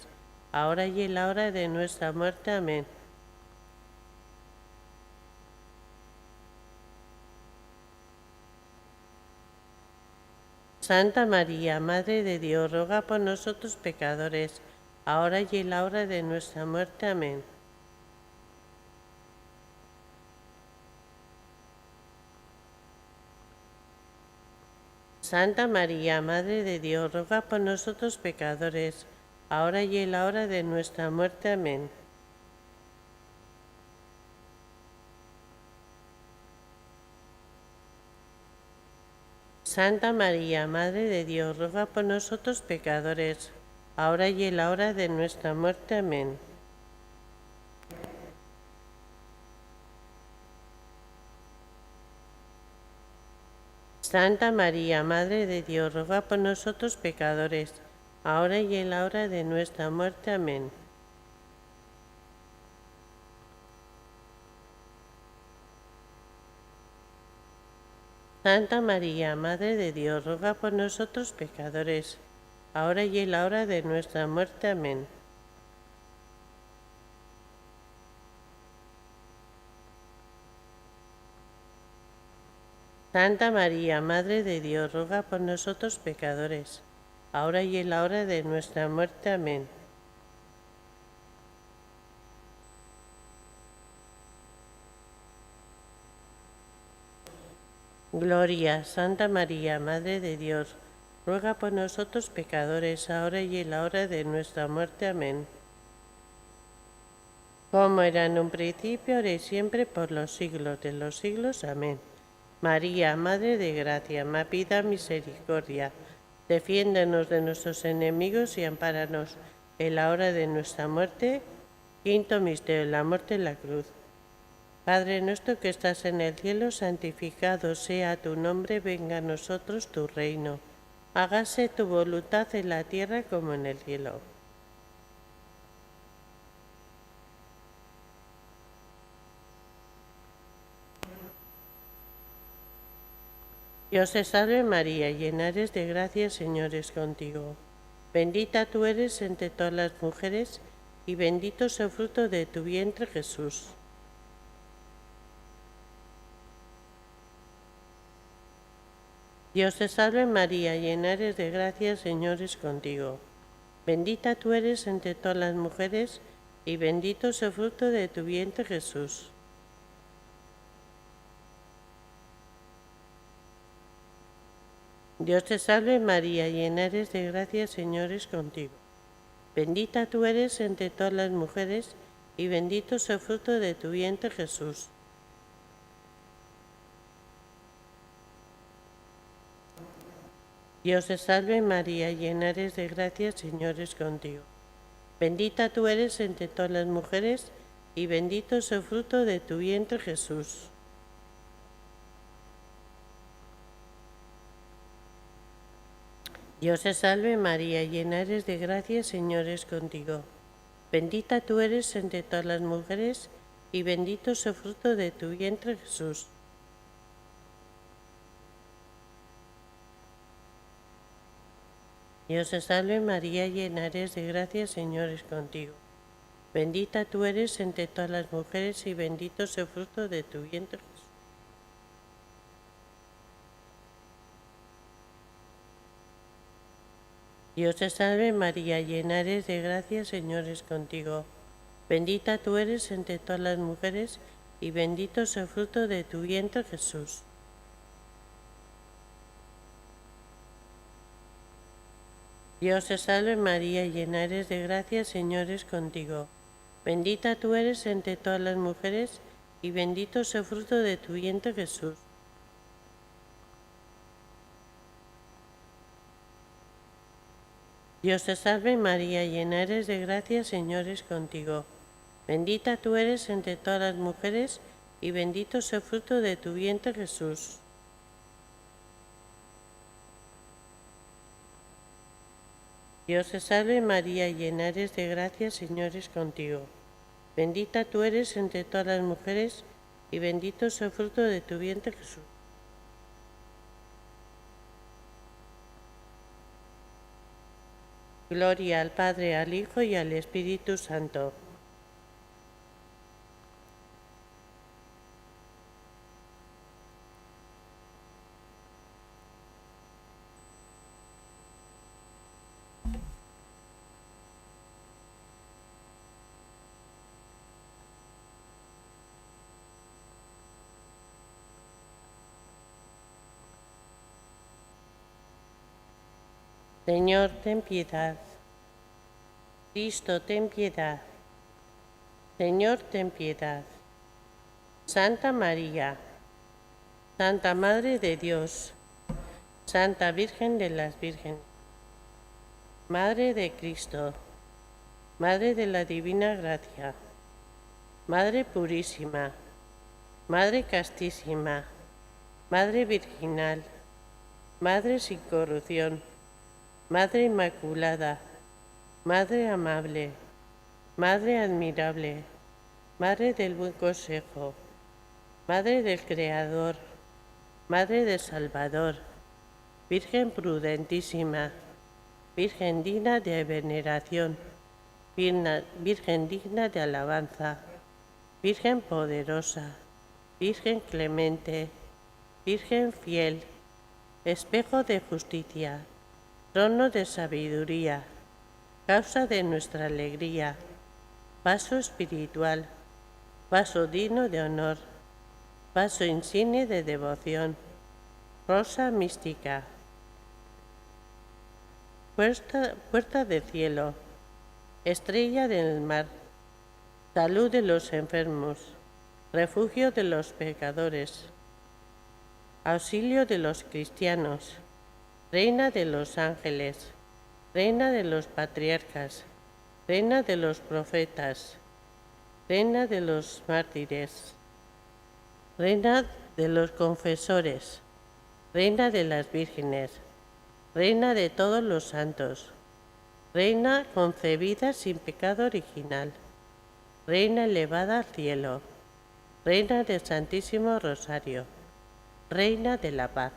ahora y en la hora de nuestra muerte. Amén. Santa María, Madre de Dios, ruega por nosotros pecadores, ahora y en la hora de nuestra muerte. Amén. Santa María, Madre de Dios, ruega por nosotros pecadores, ahora y en la hora de nuestra muerte. Amén. Santa María, Madre de Dios, ruega por nosotros pecadores, ahora y en la hora de nuestra muerte. Amén. Santa María, Madre de Dios, ruega por nosotros pecadores, ahora y en la hora de nuestra muerte. Amén. Santa María, Madre de Dios, ruega por nosotros pecadores, ahora y en la hora de nuestra muerte. Amén. Santa María, Madre de Dios, ruega por nosotros pecadores, ahora y en la hora de nuestra muerte. Amén. Gloria, Santa María, Madre de Dios, ruega por nosotros pecadores, ahora y en la hora de nuestra muerte. Amén. Como era en un principio, ahora y siempre, por los siglos de los siglos. Amén. María, Madre de Gracia, ma pida misericordia, defiéndonos de nuestros enemigos y ampáranos en la hora de nuestra muerte. Quinto misterio, la muerte en la cruz. Padre nuestro que estás en el cielo, santificado sea tu nombre, venga a nosotros tu reino. Hágase tu voluntad en la tierra como en el cielo. Dios te salve María, llena eres de gracia, el Señor es contigo. Bendita tú eres entre todas las mujeres, y bendito es el fruto de tu vientre, Jesús. Dios te salve María, llena eres de gracia, el Señor es contigo. Bendita tú eres entre todas las mujeres, y bendito es el fruto de tu vientre, Jesús. Dios te salve María, llena eres de gracia, el Señor es contigo. Bendita tú eres entre todas las mujeres, y bendito es el fruto de tu vientre, Jesús. Dios te salve María, llena eres de gracia, el Señor es contigo. Bendita tú eres entre todas las mujeres, y bendito es el fruto de tu vientre, Jesús. Dios te salve María, llena eres de gracia, el Señor es contigo. Bendita tú eres entre todas las mujeres, y bendito es el fruto de tu vientre, Jesús. Dios te salve María, llena eres de gracia, el Señor es contigo. Bendita tú eres entre todas las mujeres, y bendito es el fruto de tu vientre, Jesús. Dios te salve María, llena eres de gracia, el Señor es contigo. Bendita tú eres entre todas las mujeres, y bendito es el fruto de tu vientre, Jesús. Dios te salve María, llena eres de gracia, el Señor es contigo. Bendita tú eres entre todas las mujeres, y bendito es el fruto de tu vientre, Jesús. Dios te salve María, llena eres de gracia, el Señor es contigo. Bendita tú eres entre todas las mujeres, y bendito es el fruto de tu vientre, Jesús. Dios te salve María, llena eres de gracia, el Señor es contigo. Bendita tú eres entre todas las mujeres, y bendito es el fruto de tu vientre, Jesús. Gloria al Padre, al Hijo y al Espíritu Santo. Señor, ten piedad. Cristo, ten piedad. Señor, ten piedad. Santa María, Santa Madre de Dios, Santa Virgen de las Vírgenes, Madre de Cristo, Madre de la Divina Gracia, Madre Purísima, Madre Castísima, Madre Virginal, Madre sin corrupción, Madre Inmaculada, Madre amable, Madre admirable, Madre del buen consejo, Madre del Creador, Madre del Salvador, Virgen prudentísima, Virgen digna de veneración, Virgen digna de alabanza, Virgen poderosa, Virgen clemente, Virgen fiel, espejo de justicia, trono de sabiduría, causa de nuestra alegría, vaso espiritual, vaso digno de honor, vaso insigne de devoción, rosa mística. puerta del cielo, estrella del mar, salud de los enfermos, refugio de los pecadores, auxilio de los cristianos, reina de los ángeles, reina de los patriarcas, reina de los profetas, reina de los mártires, reina de los confesores, reina de las vírgenes, reina de todos los santos, reina concebida sin pecado original, reina elevada al cielo, reina del Santísimo Rosario, reina de la paz.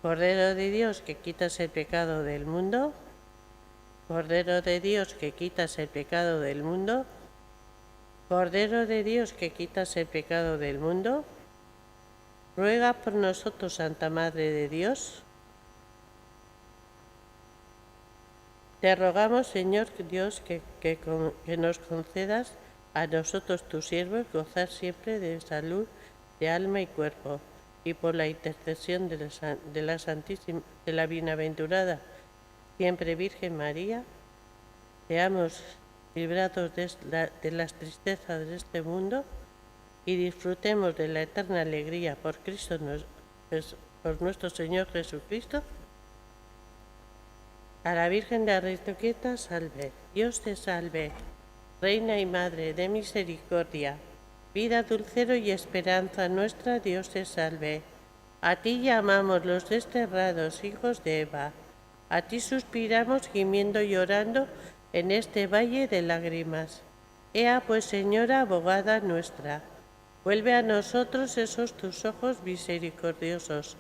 Cordero de Dios que quitas el pecado del mundo, Cordero de Dios que quitas el pecado del mundo, Cordero de Dios que quitas el pecado del mundo, ruega por nosotros, Santa Madre de Dios. Te rogamos, Señor Dios, que nos concedas a nosotros, tus siervos, gozar siempre de salud de alma y cuerpo, y por la intercesión de la bienaventurada siempre Virgen María, seamos librados de las tristezas de este mundo y disfrutemos de la eterna alegría por por nuestro Señor Jesucristo. A la Virgen de Aristoquieta, salve. Dios te salve, Reina y Madre de misericordia, vida, dulcero y esperanza nuestra, Dios te salve. A ti llamamos los desterrados hijos de Eva, a ti suspiramos gimiendo y llorando en este valle de lágrimas. Ea pues, Señora, abogada nuestra, vuelve a nosotros esos tus ojos misericordiosos,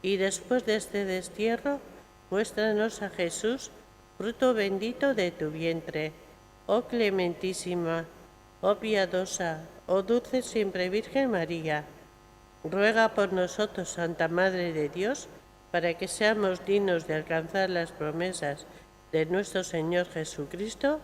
y después de este destierro, muéstranos a Jesús, fruto bendito de tu vientre. Oh clementísima, oh piadosa, oh dulce siempre Virgen María, ruega por nosotros, Santa Madre de Dios, para que seamos dignos de alcanzar las promesas de nuestro Señor Jesucristo.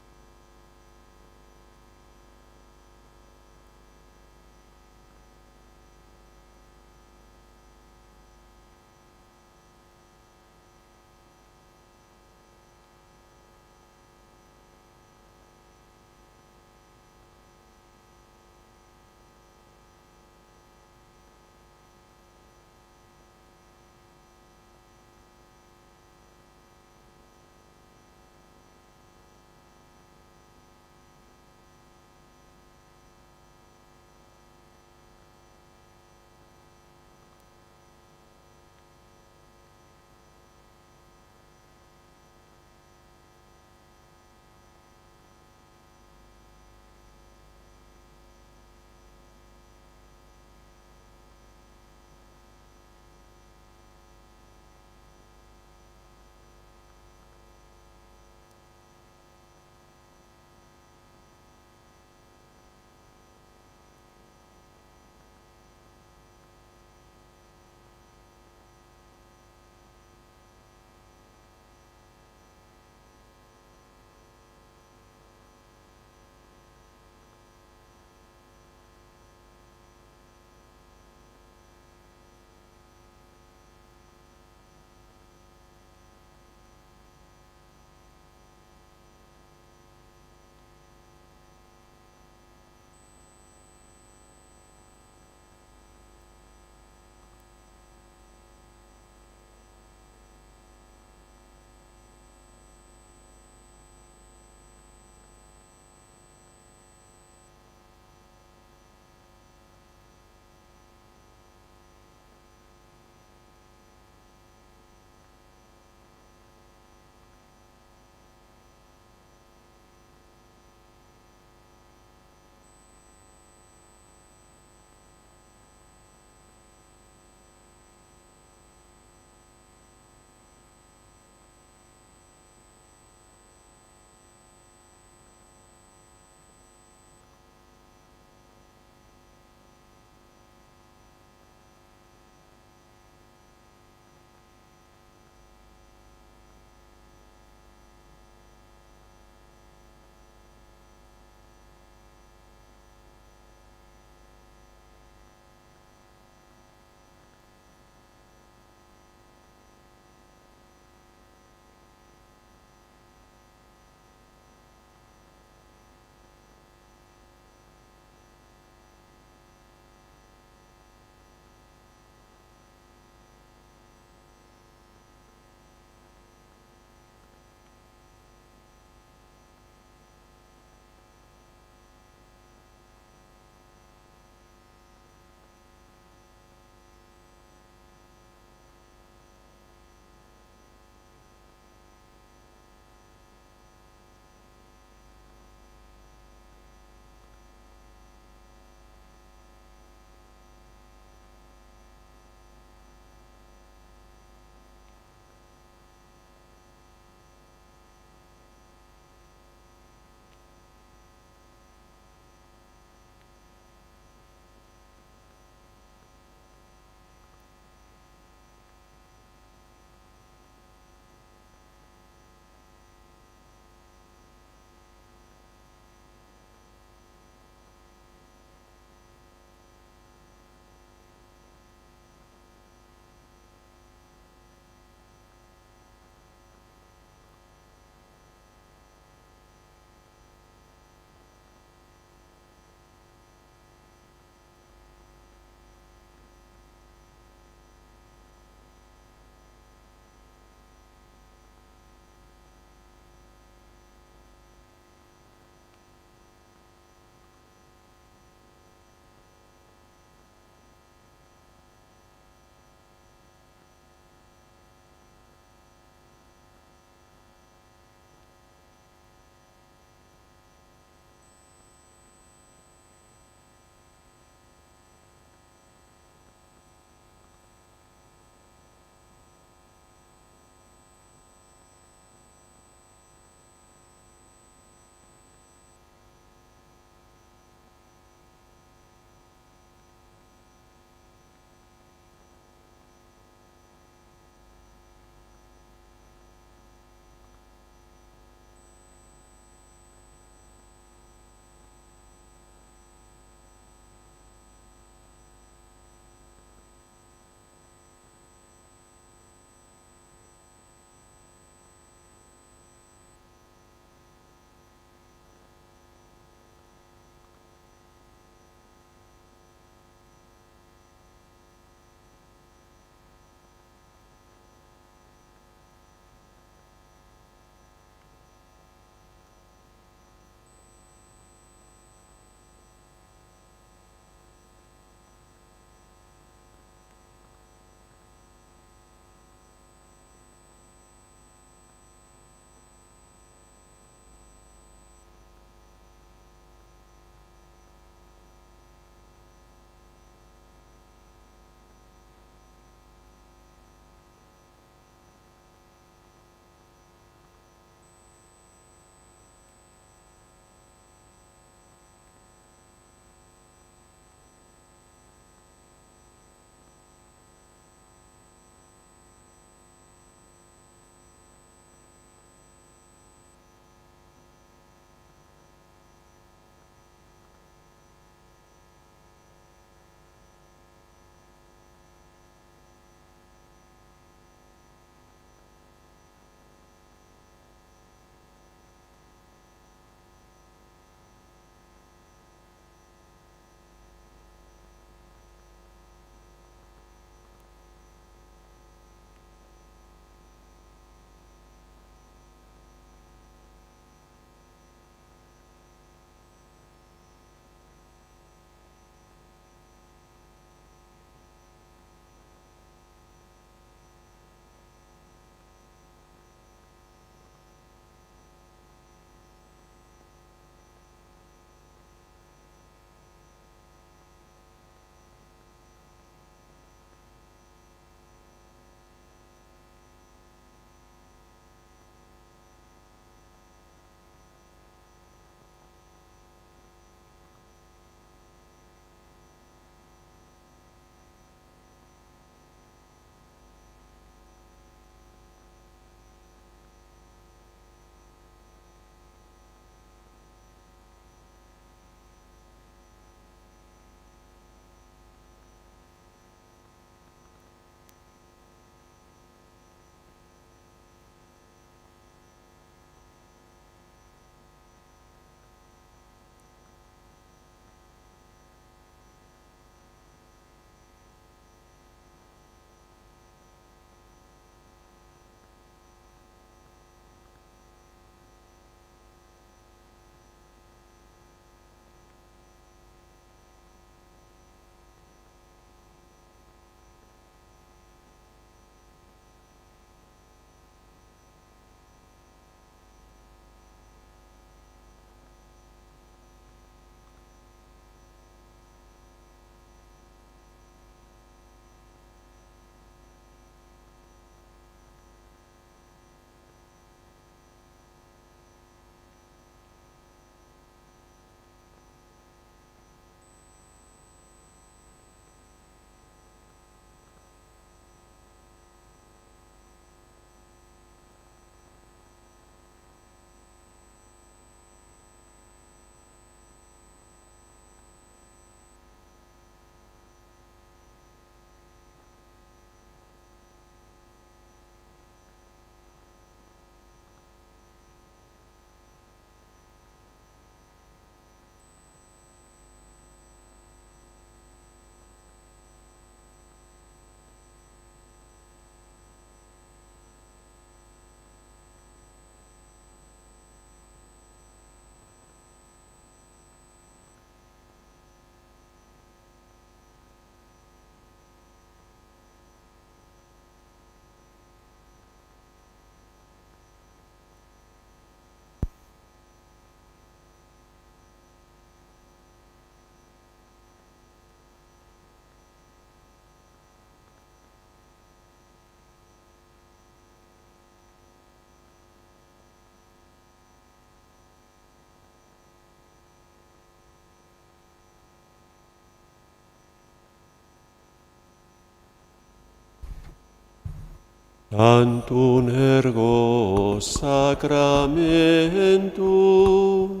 Tantum ergo sacramentum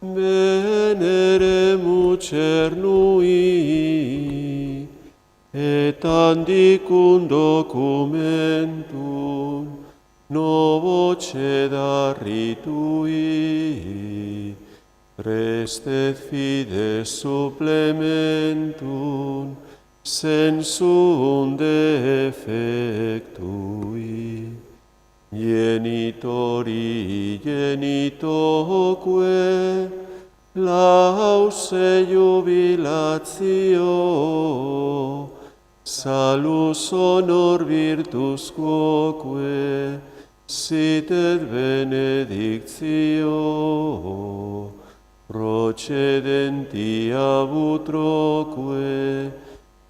veneremur cernui, et andicum documentum novo cedari tui, restet fides supplementum sensum defectui. Genitori genitoque lause jubilatio, salus honor virtus quoque, sit et benedictio, procedenti ab utroque,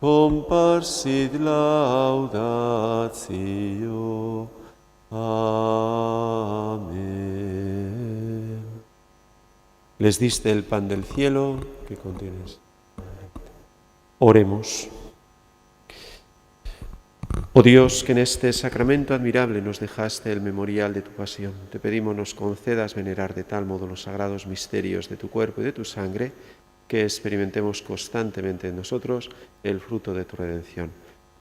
comparsit laudatio. Amén. Les diste el pan del cielo que contienes. Oremos. Oh Dios, que en este sacramento admirable nos dejaste el memorial de tu pasión, te pedimos nos concedas venerar de tal modo los sagrados misterios de tu cuerpo y de tu sangre, que experimentemos constantemente en nosotros el fruto de tu redención.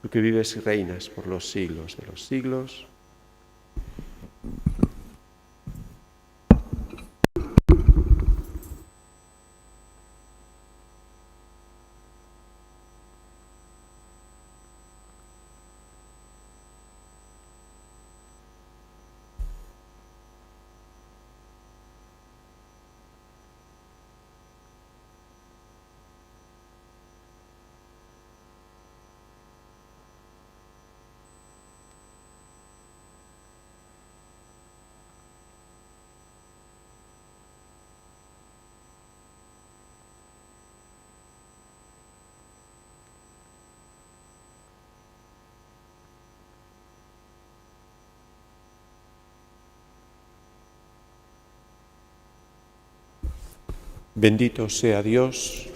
Tú que vives y reinas por los siglos de los siglos. Bendito sea Dios,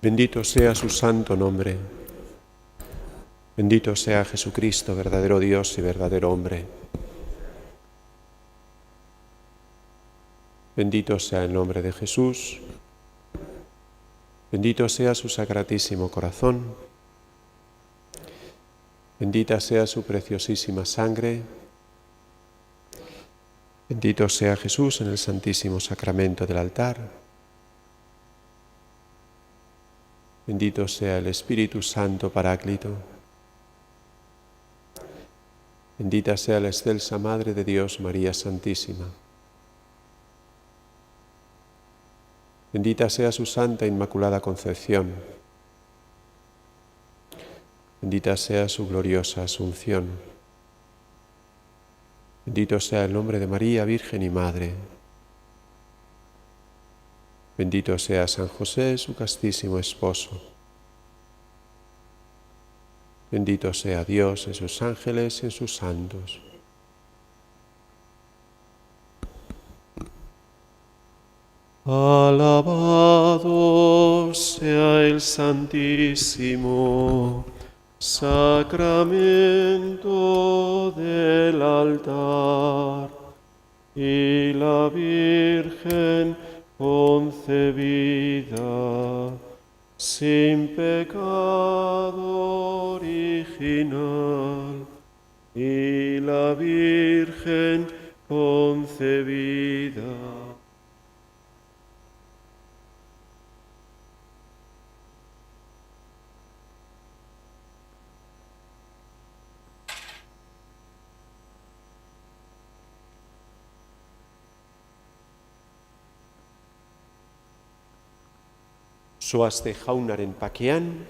bendito sea su santo nombre, bendito sea Jesucristo, verdadero Dios y verdadero hombre. Bendito sea el nombre de Jesús, bendito sea su sacratísimo corazón, bendita sea su preciosísima sangre, bendito sea Jesús en el santísimo sacramento del altar. Bendito sea el Espíritu Santo Paráclito. Bendita sea la excelsa Madre de Dios, María Santísima. Bendita sea su Santa Inmaculada Concepción. Bendita sea su gloriosa Asunción. Bendito sea el nombre de María, Virgen y Madre. Bendito sea San José, su castísimo esposo. Bendito sea Dios en sus ángeles y en sus santos. Alabado sea el santísimo sacramento del altar y la Virgen concebida sin pecado original, y la Virgen concebida. Zoazte jaunaren pakean,